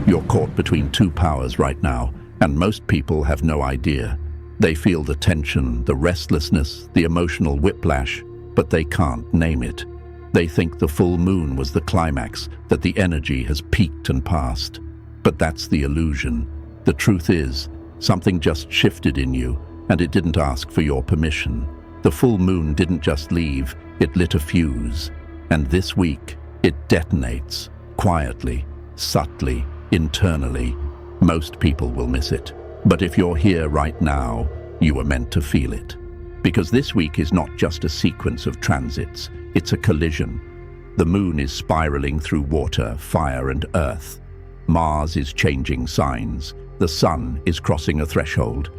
You're caught between two powers right now, and most people have no idea. They feel the tension, the restlessness, the emotional whiplash, but they can't name it. They think the full moon was the climax, that the energy has peaked and passed. But that's the illusion. The truth is, something just shifted in you, and it didn't ask for your permission. The full moon didn't just leave, it lit a fuse. And this week, it detonates, quietly, subtly, internally. Most people will miss it. But if you're here right now, you were meant to feel it. Because this week is not just a sequence of transits, it's a collision. The moon is spiraling through water, fire, and earth. Mars is changing signs. The sun is crossing a threshold.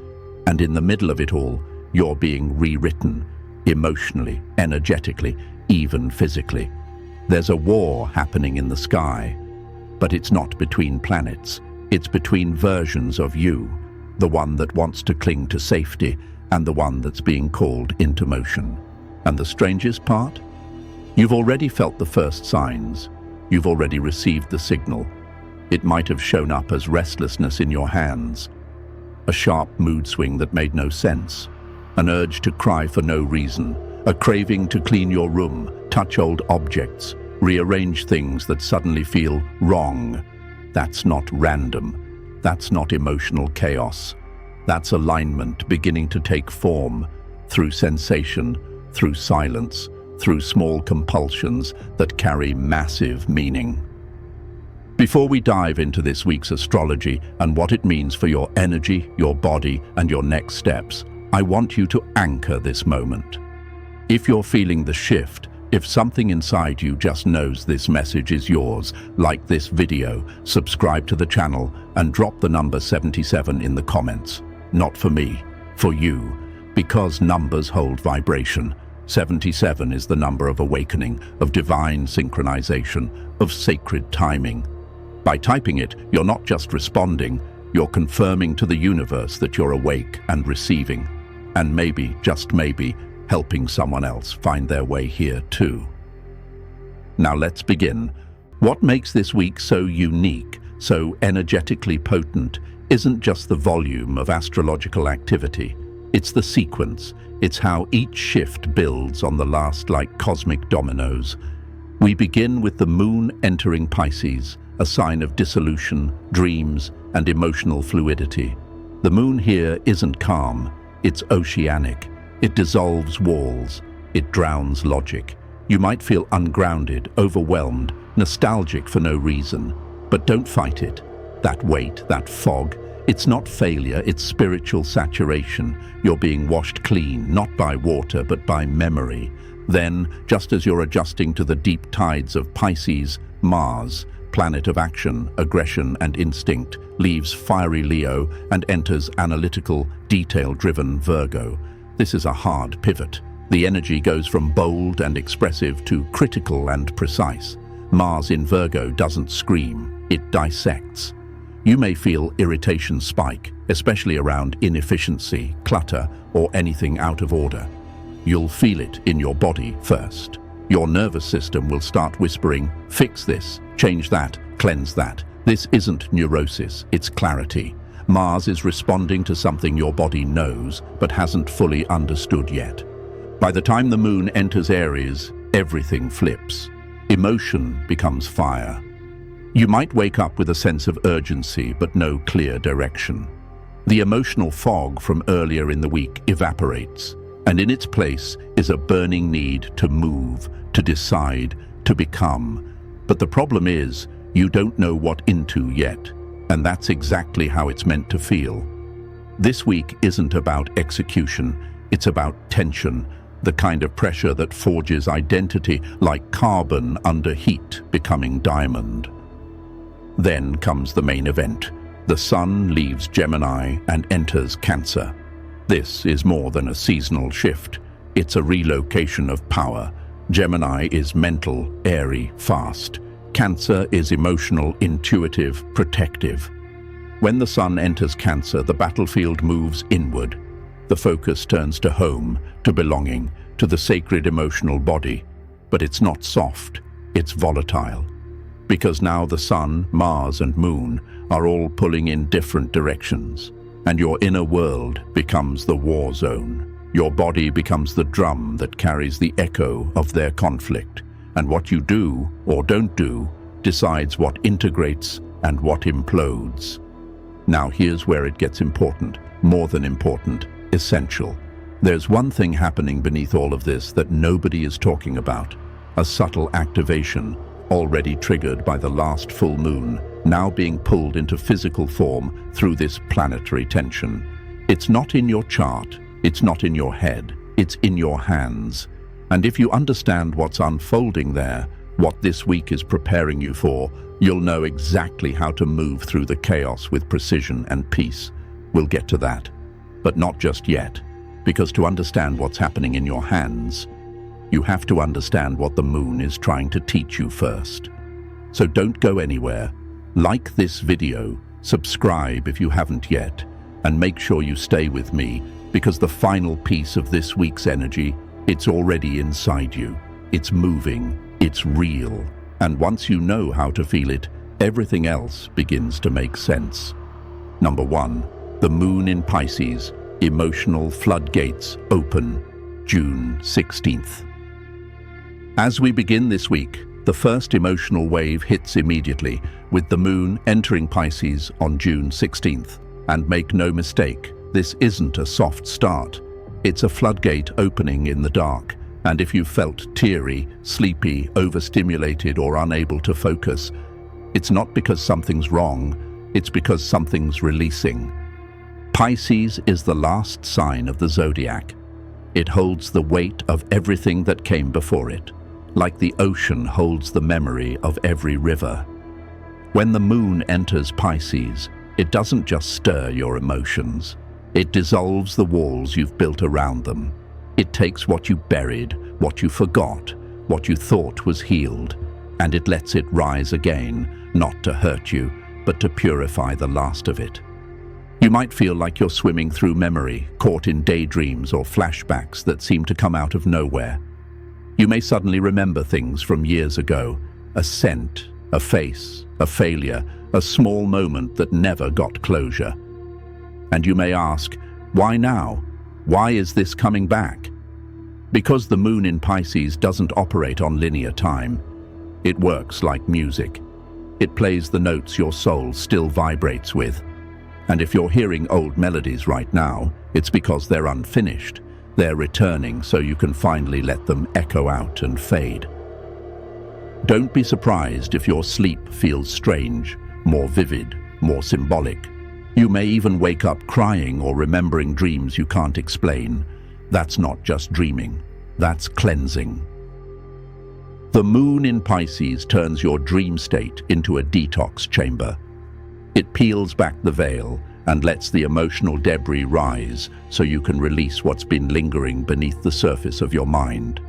And in the middle of it all, you're being rewritten, emotionally, energetically, even physically. There's a war happening in the sky, but it's not between planets. It's between versions of you, the one that wants to cling to safety and the one that's being called into motion. And the strangest part? You've already felt the first signs. You've already received the signal. It might have shown up as restlessness in your hands, a sharp mood swing that made no sense, an urge to cry for no reason, a craving to clean your room, touch old objects, rearrange things that suddenly feel wrong. That's not random. That's not emotional chaos. That's alignment beginning to take form through sensation, through silence, through small compulsions that carry massive meaning. Before we dive into this week's astrology and what it means for your energy, your body, and your next steps, I want you to anchor this moment. If you're feeling the shift, if something inside you just knows this message is yours, like this video, subscribe to the channel, and drop the number 77 in the comments. Not for me, for you, because numbers hold vibration. 77 is the number of awakening, of divine synchronization, of sacred timing. By typing it, you're not just responding, you're confirming to the universe that you're awake and receiving, and maybe, just maybe, helping someone else find their way here too. Now let's begin. What makes this week so unique, so energetically potent, isn't just the volume of astrological activity. It's the sequence. It's how each shift builds on the last like cosmic dominoes. We begin with the moon entering Pisces, a sign of dissolution, dreams, and emotional fluidity. The moon here isn't calm, it's oceanic. It dissolves walls, it drowns logic. You might feel ungrounded, overwhelmed, nostalgic for no reason. But don't fight it. That weight, that fog, it's not failure, it's spiritual saturation. You're being washed clean, not by water, but by memory. Then, just as you're adjusting to the deep tides of Pisces, Mars, planet of action, aggression, and instinct, leaves fiery Leo and enters analytical, detail-driven Virgo. This is a hard pivot. The energy goes from bold and expressive to critical and precise. Mars in Virgo doesn't scream, it dissects. You may feel irritation spike, especially around inefficiency, clutter, or anything out of order. You'll feel it in your body first. Your nervous system will start whispering, fix this, change that, cleanse that. This isn't neurosis, it's clarity. Mars is responding to something your body knows, but hasn't fully understood yet. By the time the moon enters Aries, everything flips. Emotion becomes fire. You might wake up with a sense of urgency, but no clear direction. The emotional fog from earlier in the week evaporates, and in its place is a burning need to move, to decide, to become. But the problem is, you don't know what into yet, and that's exactly how it's meant to feel. This week isn't about execution, it's about tension, the kind of pressure that forges identity like carbon under heat becoming diamond. Then comes the main event. The sun leaves Gemini and enters Cancer. This is more than a seasonal shift. It's a relocation of power. Gemini is mental, airy, fast. Cancer is emotional, intuitive, protective. When the sun enters Cancer, the battlefield moves inward. The focus turns to home, to belonging, to the sacred emotional body. But it's not soft, it's volatile. Because now the sun, Mars, and moon are all pulling in different directions, and your inner world becomes the war zone. Your body becomes the drum that carries the echo of their conflict, and what you do or don't do decides what integrates and what implodes. Now here's where it gets important, more than important, essential. There's one thing happening beneath all of this that nobody is talking about, a subtle activation already triggered by the last full moon, now being pulled into physical form through this planetary tension. It's not in your chart, it's not in your head, it's in your hands. And if you understand what's unfolding there, what this week is preparing you for, you'll know exactly how to move through the chaos with precision and peace. We'll get to that, but not just yet, because to understand what's happening in your hands, you have to understand what the moon is trying to teach you first. So don't go anywhere. Like this video, subscribe if you haven't yet, and make sure you stay with me, because the final piece of this week's energy, it's already inside you. It's moving, it's real, and once you know how to feel it, everything else begins to make sense. Number 1, the moon in Pisces, emotional floodgates open, June 16th. As we begin this week, the first emotional wave hits immediately, with the moon entering Pisces on June 16th. And make no mistake, this isn't a soft start. It's a floodgate opening in the dark, and if you felt teary, sleepy, overstimulated, or unable to focus, it's not because something's wrong, it's because something's releasing. Pisces is the last sign of the zodiac. It holds the weight of everything that came before it, like the ocean holds the memory of every river. When the moon enters Pisces, it doesn't just stir your emotions. It dissolves the walls you've built around them. It takes what you buried, what you forgot, what you thought was healed, and it lets it rise again, not to hurt you, but to purify the last of it. You might feel like you're swimming through memory, caught in daydreams or flashbacks that seem to come out of nowhere. You may suddenly remember things from years ago, a scent, a face, a failure, a small moment that never got closure. And you may ask, why now? Why is this coming back? Because the moon in Pisces doesn't operate on linear time. It works like music. It plays the notes your soul still vibrates with. And if you're hearing old melodies right now, it's because they're unfinished. They're returning so you can finally let them echo out and fade. Don't be surprised if your sleep feels strange, more vivid, more symbolic. You may even wake up crying or remembering dreams you can't explain. That's not just dreaming, that's cleansing. The moon in Pisces turns your dream state into a detox chamber. It peels back the veil and lets the emotional debris rise so you can release what's been lingering beneath the surface of your mind.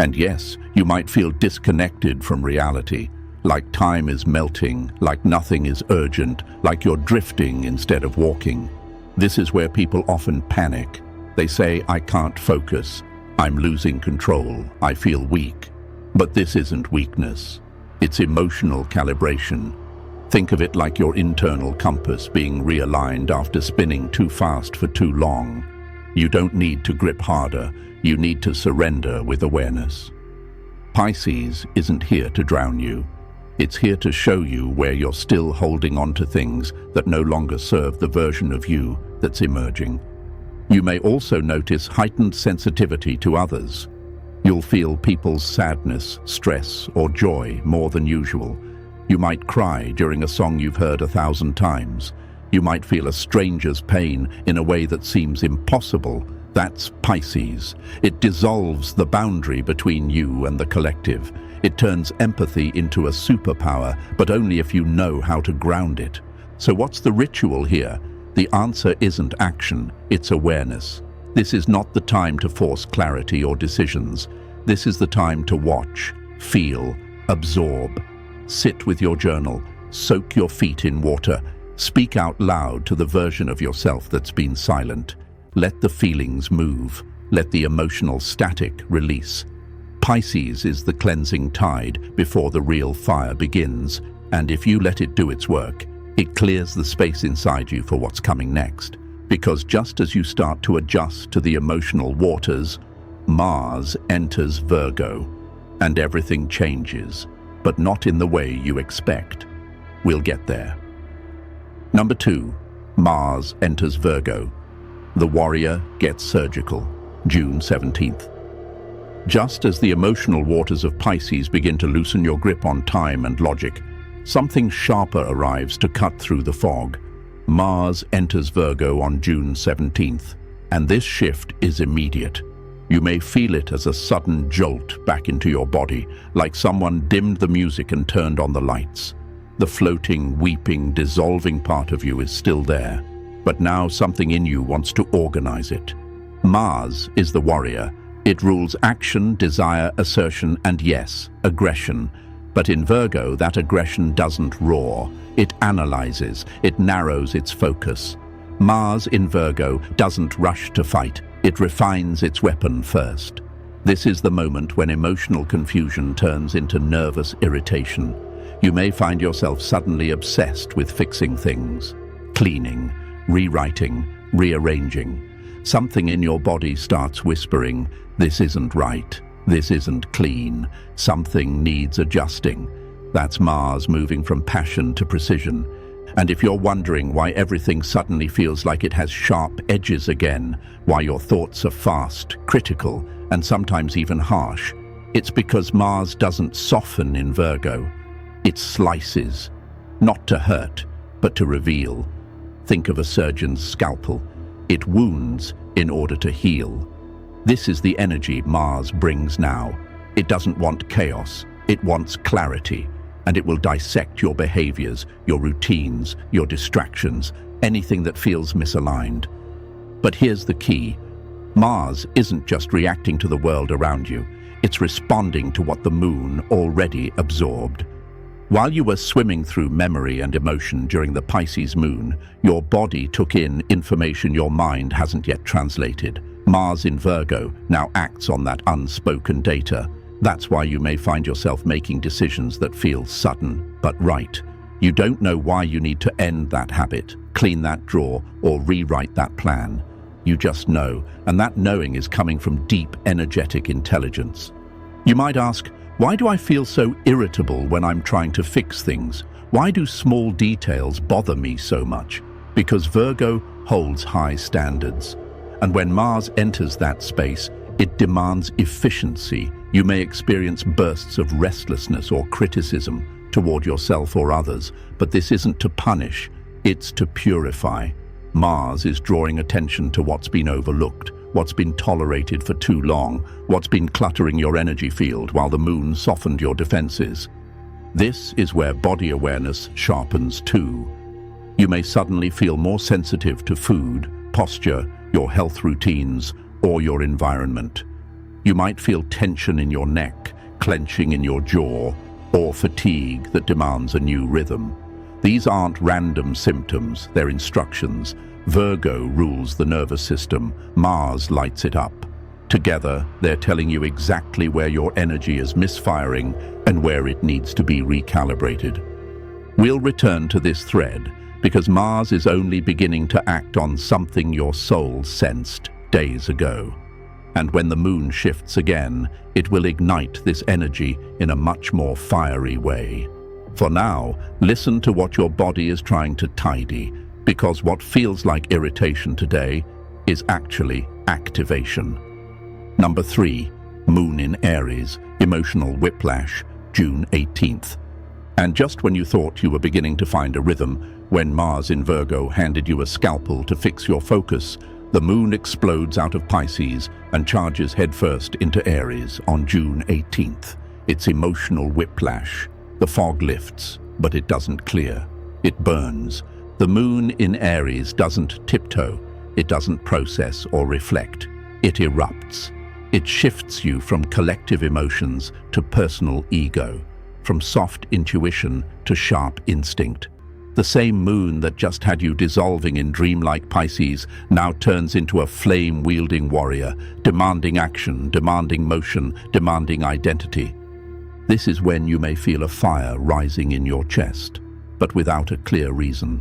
And yes, you might feel disconnected from reality, like time is melting, like nothing is urgent, like you're drifting instead of walking. This is where people often panic. They say, I can't focus, I'm losing control, I feel weak. But this isn't weakness, it's emotional calibration. Think of it like your internal compass being realigned after spinning too fast for too long. You don't need to grip harder, you need to surrender with awareness. Pisces isn't here to drown you. It's here to show you where you're still holding on to things that no longer serve the version of you that's emerging. You may also notice heightened sensitivity to others. You'll feel people's sadness, stress, or joy more than usual. You might cry during a song you've heard 1,000 times. You might feel a stranger's pain in a way that seems impossible. That's Pisces. It dissolves the boundary between you and the collective. It turns empathy into a superpower, but only if you know how to ground it. So what's the ritual here? The answer isn't action, it's awareness. This is not the time to force clarity or decisions. This is the time to watch, feel, absorb. Sit with your journal, soak your feet in water, speak out loud to the version of yourself that's been silent. Let the feelings move, let the emotional static release. Pisces is the cleansing tide before the real fire begins, and if you let it do its work, it clears the space inside you for what's coming next. Because just as you start to adjust to the emotional waters, Mars enters Virgo, and everything changes, but not in the way you expect. We'll get there. Number 2, Mars enters Virgo. The warrior gets surgical, June 17th. Just as the emotional waters of Pisces begin to loosen your grip on time and logic, something sharper arrives to cut through the fog. Mars enters Virgo on June 17th, and this shift is immediate. You may feel it as a sudden jolt back into your body, like someone dimmed the music and turned on the lights. The floating, weeping, dissolving part of you is still there, but now something in you wants to organize it. Mars is the warrior. It rules action, desire, assertion, and yes, aggression. But in Virgo, that aggression doesn't roar. It analyzes, it narrows its focus. Mars in Virgo doesn't rush to fight. It refines its weapon first. This is the moment when emotional confusion turns into nervous irritation. You may find yourself suddenly obsessed with fixing things, cleaning, rewriting, rearranging. Something in your body starts whispering, "This isn't right. This isn't clean. Something needs adjusting." That's Mars moving from passion to precision. And if you're wondering why everything suddenly feels like it has sharp edges again, why your thoughts are fast, critical, and sometimes even harsh, it's because Mars doesn't soften in Virgo. It slices, not to hurt, but to reveal. Think of a surgeon's scalpel. It wounds in order to heal. This is the energy Mars brings now. It doesn't want chaos, it wants clarity, and it will dissect your behaviors, your routines, your distractions, anything that feels misaligned. But here's the key. Mars isn't just reacting to the world around you, it's responding to what the moon already absorbed. While you were swimming through memory and emotion during the Pisces moon, your body took in information your mind hasn't yet translated. Mars in Virgo now acts on that unspoken data. That's why you may find yourself making decisions that feel sudden, but right. You don't know why you need to end that habit, clean that drawer, or rewrite that plan. You just know, and that knowing is coming from deep, energetic intelligence. You might ask, why do I feel so irritable when I'm trying to fix things? Why do small details bother me so much? Because Virgo holds high standards. And when Mars enters that space, it demands efficiency. You may experience bursts of restlessness or criticism toward yourself or others, but this isn't to punish, it's to purify. Mars is drawing attention to what's been overlooked, what's been tolerated for too long, what's been cluttering your energy field while the moon softened your defenses. This is where body awareness sharpens too. You may suddenly feel more sensitive to food, posture, your health routines, or your environment. You might feel tension in your neck, clenching in your jaw, or fatigue that demands a new rhythm. These aren't random symptoms, they're instructions. Virgo rules the nervous system, Mars lights it up. Together, they're telling you exactly where your energy is misfiring and where it needs to be recalibrated. We'll return to this thread because Mars is only beginning to act on something your soul sensed days ago. And when the moon shifts again, it will ignite this energy in a much more fiery way. For now, listen to what your body is trying to tidy, because what feels like irritation today is actually activation. Number 3, Moon in Aries, emotional whiplash, June 18th. And just when you thought you were beginning to find a rhythm, when Mars in Virgo handed you a scalpel to fix your focus, the moon explodes out of Pisces and charges headfirst into Aries on June 18th. It's emotional whiplash. The fog lifts, but it doesn't clear. It burns. The moon in Aries doesn't tiptoe. It doesn't process or reflect. It erupts. It shifts you from collective emotions to personal ego, from soft intuition to sharp instinct. The same moon that just had you dissolving in dreamlike Pisces now turns into a flame-wielding warrior, demanding action, demanding motion, demanding identity. This is when you may feel a fire rising in your chest, but without a clear reason.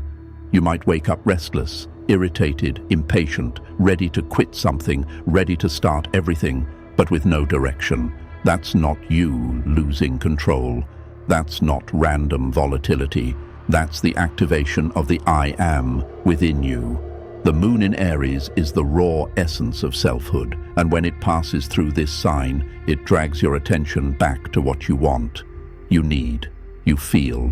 You might wake up restless, irritated, impatient, ready to quit something, ready to start everything, but with no direction. That's not you losing control. That's not random volatility. That's the activation of the I am within you. The moon in Aries is the raw essence of selfhood, and when it passes through this sign, it drags your attention back to what you want, you need, you feel.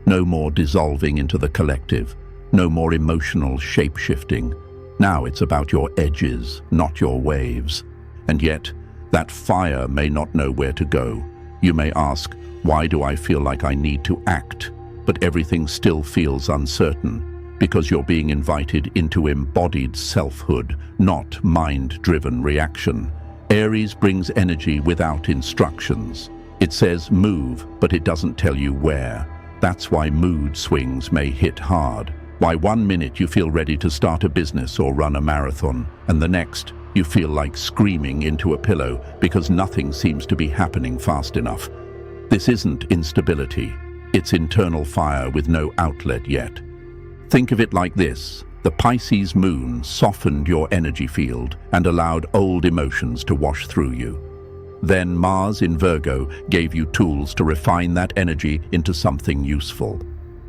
No more dissolving into the collective, no more emotional shape-shifting. Now it's about your edges, not your waves. And yet, that fire may not know where to go. You may ask, why do I feel like I need to act? But everything still feels uncertain, because you're being invited into embodied selfhood, not mind-driven reaction. Aries brings energy without instructions. It says move, but it doesn't tell you where. That's why mood swings may hit hard. Why 1 minute you feel ready to start a business or run a marathon, and the next you feel like screaming into a pillow because nothing seems to be happening fast enough. This isn't instability. It's internal fire with no outlet yet. Think of it like this. The Pisces moon softened your energy field and allowed old emotions to wash through you. Then Mars in Virgo gave you tools to refine that energy into something useful.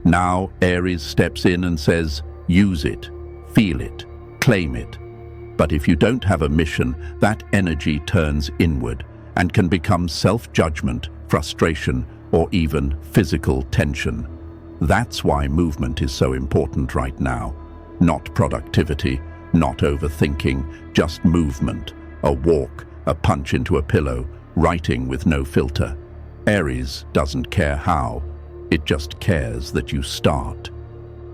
Now Aries steps in and says, use it, feel it, claim it. But if you don't have a mission, that energy turns inward and can become self-judgment, frustration, or even physical tension. That's why movement is so important right now. Not productivity, not overthinking, just movement. A walk, a punch into a pillow, writing with no filter. Aries doesn't care how, it just cares that you start.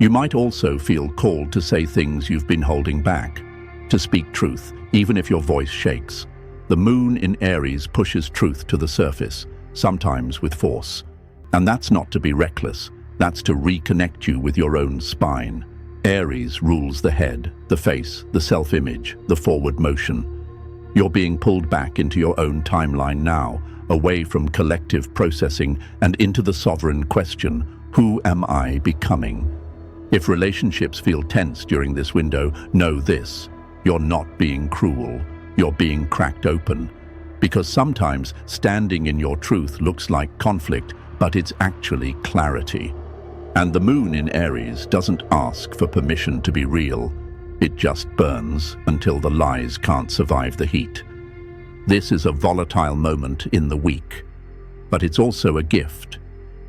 You might also feel called to say things you've been holding back, to speak truth, even if your voice shakes. The moon in Aries pushes truth to the surface, sometimes with force. And that's not to be reckless, that's to reconnect you with your own spine. Aries rules the head, the face, the self-image, the forward motion. You're being pulled back into your own timeline now, away from collective processing and into the sovereign question, who am I becoming? If relationships feel tense during this window, know this: you're not being cruel, you're being cracked open. Because sometimes standing in your truth looks like conflict, but it's actually clarity. And the moon in Aries doesn't ask for permission to be real. It just burns until the lies can't survive the heat. This is a volatile moment in the week, but it's also a gift,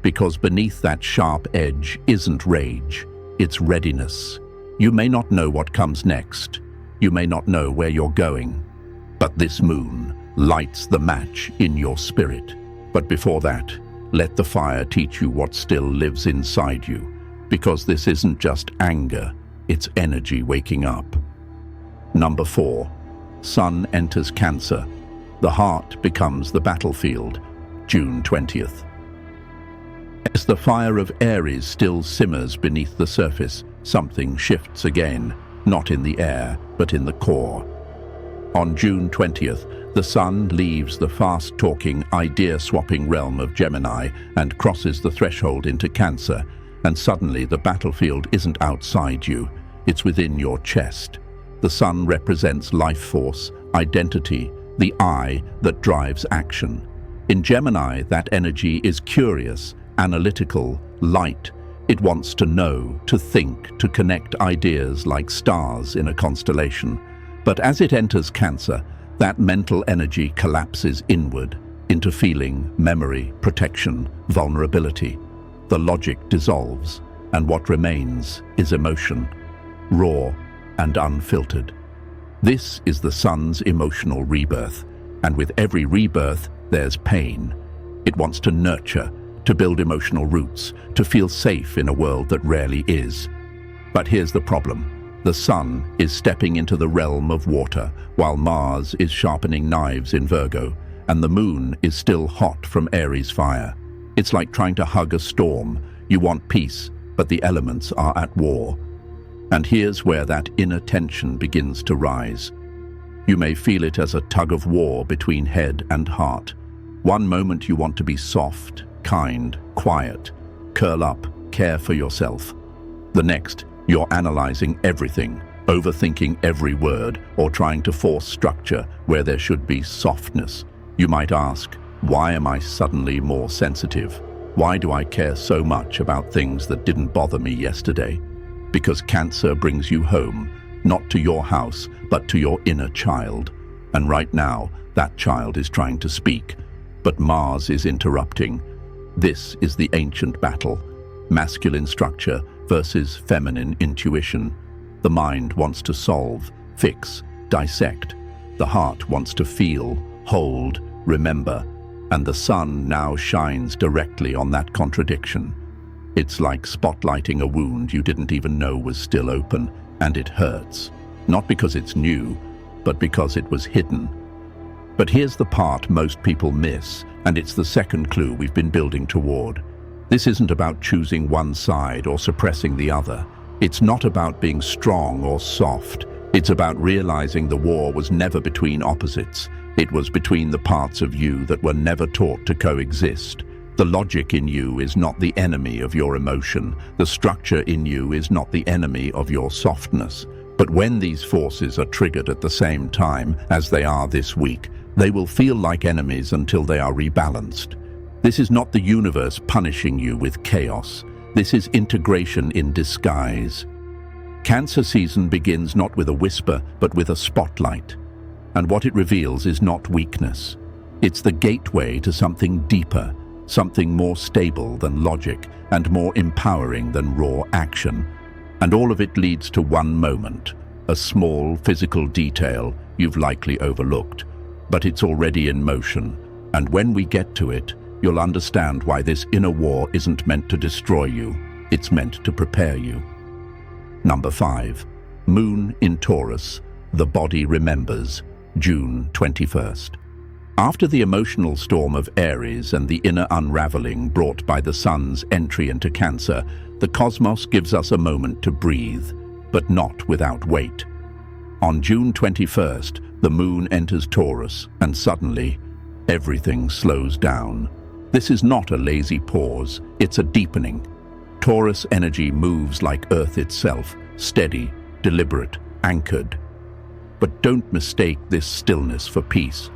because beneath that sharp edge isn't rage, it's readiness. You may not know what comes next. You may not know where you're going, but this moon lights the match in your spirit. But before that, let the fire teach you what still lives inside you, because this isn't just anger, it's energy waking up. Number 4. Sun enters Cancer. The heart becomes the battlefield. June 20th. As the fire of Aries still simmers beneath the surface, something shifts again, not in the air, but in the core. On June 20th, the Sun leaves the fast-talking, idea-swapping realm of Gemini and crosses the threshold into Cancer, and suddenly the battlefield isn't outside you, it's within your chest. The Sun represents life force, identity, the I that drives action. In Gemini, that energy is curious, analytical, light. It wants to know, to think, to connect ideas like stars in a constellation. But as it enters Cancer, that mental energy collapses inward into feeling, memory, protection, vulnerability. The logic dissolves, and what remains is emotion, raw and unfiltered. This is the Sun's emotional rebirth, and with every rebirth, there's pain. It wants to nurture, to build emotional roots, to feel safe in a world that rarely is. But here's the problem. The Sun is stepping into the realm of water, while Mars is sharpening knives in Virgo, and the Moon is still hot from Aries fire. It's like trying to hug a storm. You want peace, but the elements are at war. And here's where that inner tension begins to rise. You may feel it as a tug of war between head and heart. One moment you want to be soft, kind, quiet, curl up, care for yourself. The next, you're analyzing everything, overthinking every word, or trying to force structure where there should be softness. You might ask, why am I suddenly more sensitive? Why do I care so much about things that didn't bother me yesterday? Because Cancer brings you home, not to your house, but to your inner child. And right now, that child is trying to speak, but Mars is interrupting. This is the ancient battle, masculine structure versus feminine intuition. The mind wants to solve, fix, dissect. The heart wants to feel, hold, remember. And the sun now shines directly on that contradiction. It's like spotlighting a wound you didn't even know was still open, and it hurts. Not because it's new, but because it was hidden. But here's the part most people miss, and it's the second clue we've been building toward. This isn't about choosing one side or suppressing the other. It's not about being strong or soft. It's about realizing the war was never between opposites. It was between the parts of you that were never taught to coexist. The logic in you is not the enemy of your emotion. The structure in you is not the enemy of your softness. But when these forces are triggered at the same time, as they are this week, they will feel like enemies until they are rebalanced. This is not the universe punishing you with chaos. This is integration in disguise. Cancer season begins not with a whisper, but with a spotlight. And what it reveals is not weakness. It's the gateway to something deeper, something more stable than logic and more empowering than raw action. And all of it leads to one moment, a small physical detail you've likely overlooked. But it's already in motion, and when we get to it, you'll understand why this inner war isn't meant to destroy you, it's meant to prepare you. Number 5. Moon in Taurus, the body remembers, June 21st. After the emotional storm of Aries and the inner unraveling brought by the sun's entry into Cancer, the cosmos gives us a moment to breathe, but not without weight. On June 21st, the moon enters Taurus, and suddenly, everything slows down. This is not a lazy pause, it's a deepening. Taurus energy moves like Earth itself, steady, deliberate, anchored. But don't mistake this stillness for peace,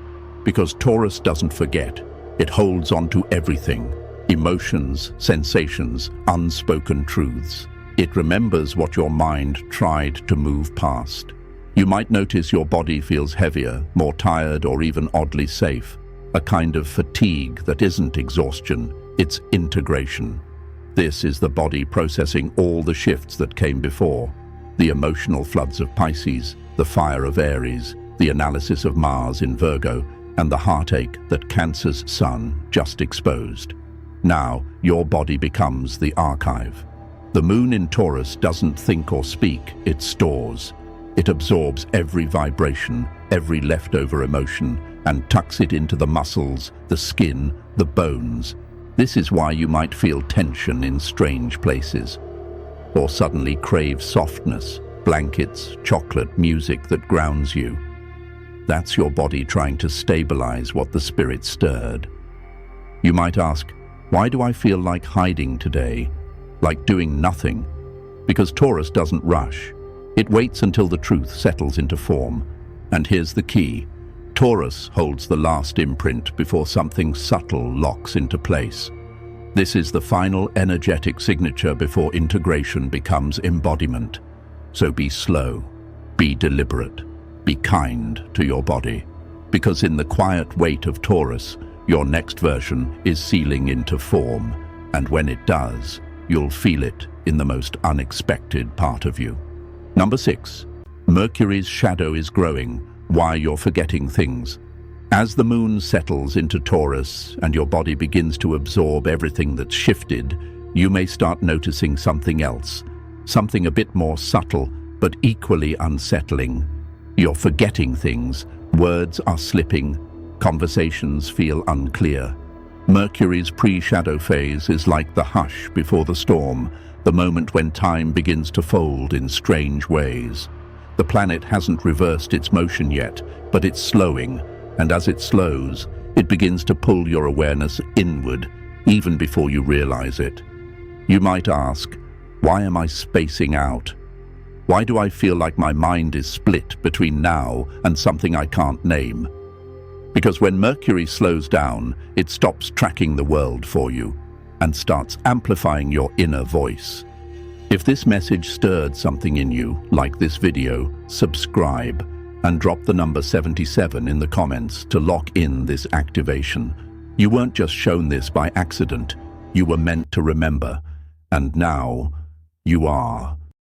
because Taurus doesn't forget. It holds on to everything, emotions, sensations, unspoken truths. It remembers what your mind tried to move past. You might notice your body feels heavier, more tired, or even oddly safe. A kind of fatigue that isn't exhaustion, it's integration. This is the body processing all the shifts that came before. The emotional floods of Pisces, the fire of Aries, the analysis of Mars in Virgo, and the heartache that Cancer's sun just exposed. Now, your body becomes the archive. The moon in Taurus doesn't think or speak, it stores. It absorbs every vibration, every leftover emotion, and tucks it into the muscles, the skin, the bones. This is why you might feel tension in strange places, or suddenly crave softness, blankets, chocolate, music that grounds you. That's your body trying to stabilize what the spirit stirred. You might ask, why do I feel like hiding today? Like doing nothing? Because Taurus doesn't rush. It waits until the truth settles into form. And here's the key. Taurus holds the last imprint before something subtle locks into place. This is the final energetic signature before integration becomes embodiment. So be slow, be deliberate, be kind to your body. Because in the quiet wait of Taurus, your next version is sealing into form. And when it does, you'll feel it in the most unexpected part of you. Number 6. Mercury's shadow is growing. Why you're forgetting things. As the moon settles into Taurus and your body begins to absorb everything that's shifted, you may start noticing something else, something a bit more subtle but equally unsettling. You're forgetting things, words are slipping, conversations feel unclear. Mercury's pre-shadow phase is like the hush before the storm, the moment when time begins to fold in strange ways. The planet hasn't reversed its motion yet, but it's slowing, and as it slows, it begins to pull your awareness inward, even before you realize it. You might ask, why am I spacing out? Why do I feel like my mind is split between now and something I can't name? Because when Mercury slows down, it stops tracking the world for you and starts amplifying your inner voice. If this message stirred something in you, like this video, subscribe and drop the number 77 in the comments to lock in this activation. You weren't just shown this by accident, you were meant to remember, and now you are.